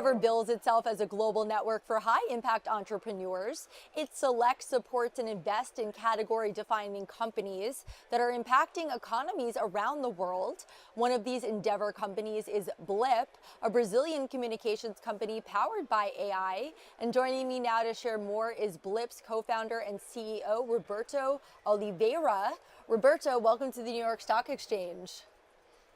Oliveira bills itself as a global network for high-impact entrepreneurs. It selects, supports, and invests in category-defining companies that are impacting economies around the world. One of these endeavor companies is Blip, a Brazilian communications company powered by AI. And joining me now to share more is Blip's co-founder and CEO, Roberto Oliveira. Roberto, welcome to the New York Stock Exchange.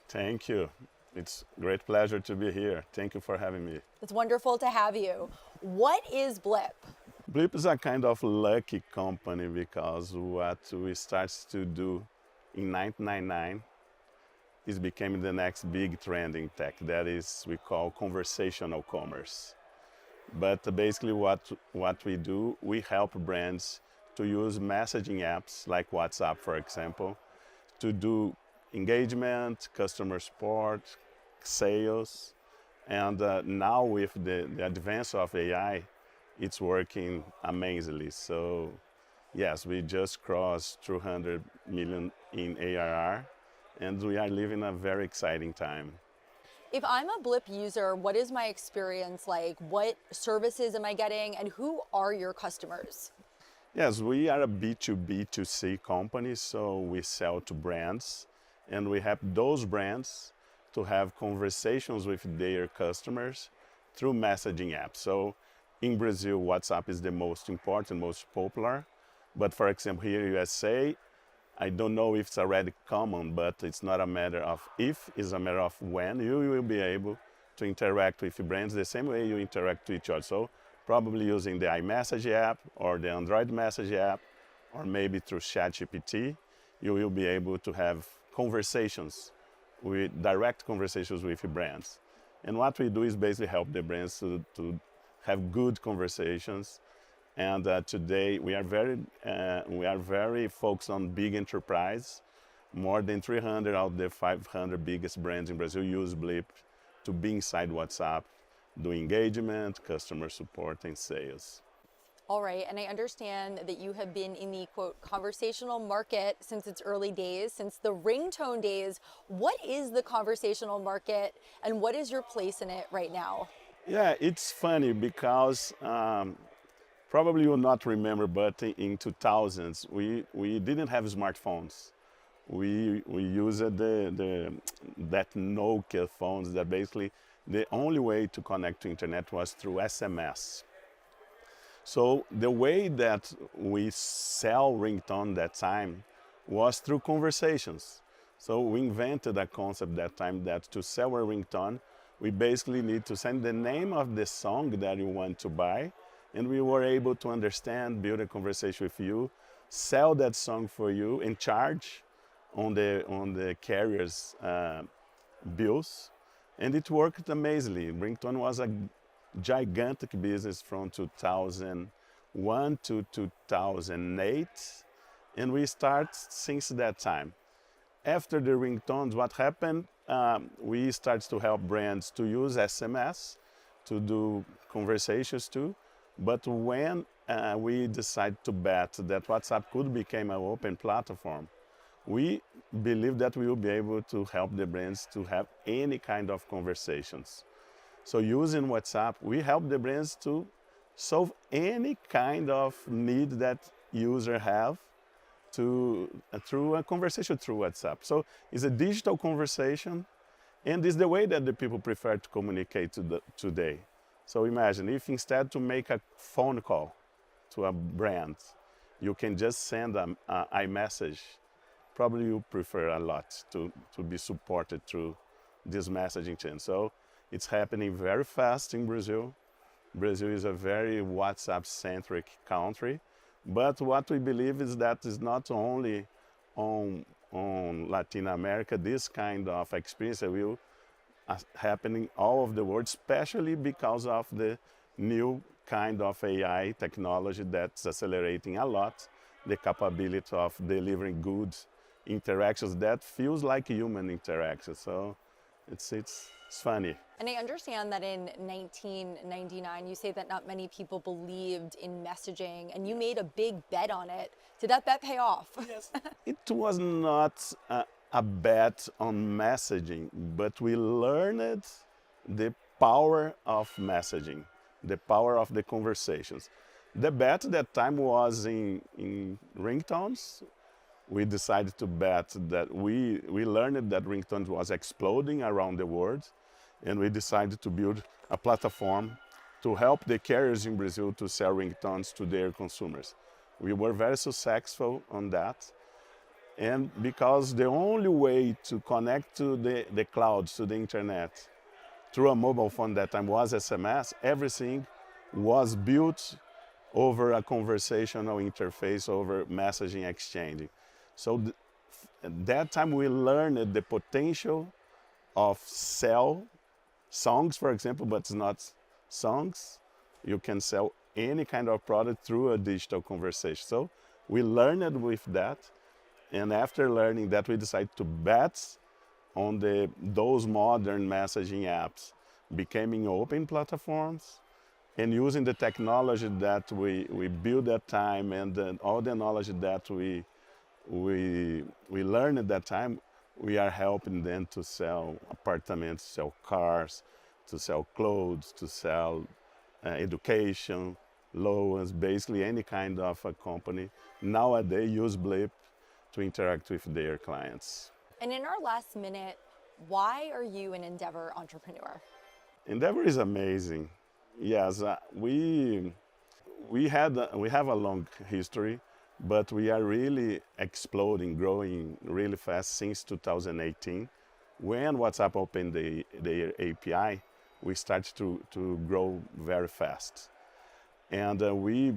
Thank you. It's a great pleasure to be here. Thank you for having me. It's wonderful to have you. What is Blip? Blip is a kind of lucky company because what we started to do in 1999 is becoming the next big trend in tech. That is, we call conversational commerce. But basically what we do, we help brands to use messaging apps like WhatsApp, for example, to do engagement, customer support, sales, and now with the advance of AI, it's working amazingly. So yes, we just crossed 200 million in ARR, and we are living a very exciting time. If I'm a Blip user, what is my experience like? What services am I getting, and who are your customers? Yes, we are a B2B2C company, so we sell to brands, and we help those brands to have conversations with their customers through messaging apps. So in Brazil, WhatsApp is the most important, most popular. But for example, here in USA, I don't know if it's already common, but it's not a matter of if, it's a matter of when you will be able to interact with brands the same way you interact with each other. So probably using the iMessage app or the Android message app, or maybe through ChatGPT, you will be able to have direct conversations with brands. And what we do is basically help the brands to have good conversations. And today we are very focused on big enterprise. More than 300 out of the 500 biggest brands in Brazil use Blip to be inside WhatsApp, do engagement, customer support, and sales. All right, and I understand that you have been in the, quote, conversational market since its early days, since the ringtone days. What is the conversational market, and what is your place in it right now? Yeah, it's funny because probably you'll not remember, but in 2000s, we didn't have smartphones. We used that Nokia phones that basically the only way to connect to internet was through SMS. So the way that we sell ringtone that time was through conversations. So we invented a concept that time that to sell a ringtone, we basically need to send the name of the song that you want to buy, and we were able to understand, build a conversation with you, sell that song for you, and charge on the carrier's bills, and it worked amazingly. Ringtone was a gigantic business from 2001 to 2008, and we start since that time. After the ringtones, what happened? We started to help brands to use SMS to do conversations too. But when we decided to bet that WhatsApp could become an open platform, we believe that we will be able to help the brands to have any kind of conversations. So using WhatsApp, we help the brands to solve any kind of need that user have through a conversation through WhatsApp. So it's a digital conversation, and it's the way that the people prefer to communicate today. So imagine if instead to make a phone call to a brand, you can just send an iMessage. Probably you prefer a lot to be supported through this messaging chain. So it's happening very fast in Brazil. Brazil is a very WhatsApp-centric country, but what we believe is that it's not only on Latin America, this kind of experience will happening all over the world, especially because of the new kind of AI technology that's accelerating a lot the capability of delivering good interactions that feels like human interactions. So it's funny. And I understand that in 1999, you say that not many people believed in messaging, and you made a big bet on it. Did that bet pay off? Yes. It was not a bet on messaging, but we learned the power of messaging, the power of the conversations. The bet that time was in ringtones. We decided to bet that we learned that ringtones was exploding around the world, and we decided to build a platform to help the carriers in Brazil to sell ringtones to their consumers. We were very successful on that. And because the only way to connect to the clouds, to the internet, through a mobile phone that time was SMS, everything was built over a conversational interface, over messaging exchanging. So at that time we learned the potential of sell songs, for example, but it's not songs. You can sell any kind of product through a digital conversation. So we learned with that. And after learning that, we decided to bet on those modern messaging apps becoming open platforms and using the technology that we built at that time and all the knowledge that we learned at that time, we are helping them to sell apartments, sell cars, to sell clothes, to sell education, loans, basically any kind of a company nowadays use Blip to interact with their clients. And in our last minute, why are you an Endeavor entrepreneur? Endeavor is amazing. Yes, we have a long history, but we are really exploding, growing really fast since 2018. When WhatsApp opened their API, we started to grow very fast. And we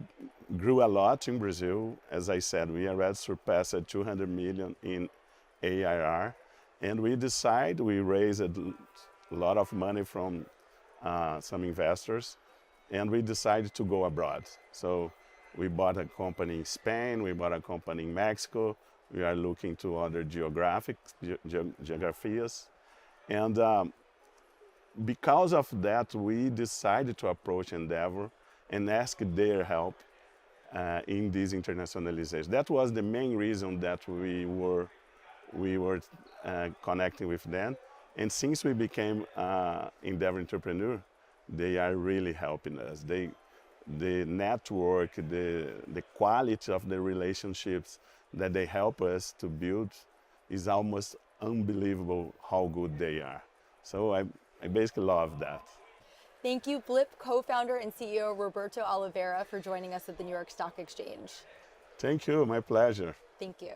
grew a lot in Brazil. As I said, we already surpassed 200 million in ARR. And we raised a lot of money from some investors, and we decided to go abroad. So we bought a company in Spain, we bought a company in Mexico. We are looking to other geographies. And because of that, we decided to approach Endeavor and ask their help in this internationalization. That was the main reason that we were connecting with them. And since we became Endeavor entrepreneur, they are really helping us. The network, the quality of the relationships that they help us to build is almost unbelievable how good they are. So I basically love that. Thank you, Blip co-founder and CEO Roberto Oliveira, for joining us at the New York Stock Exchange. Thank you, my pleasure. Thank you.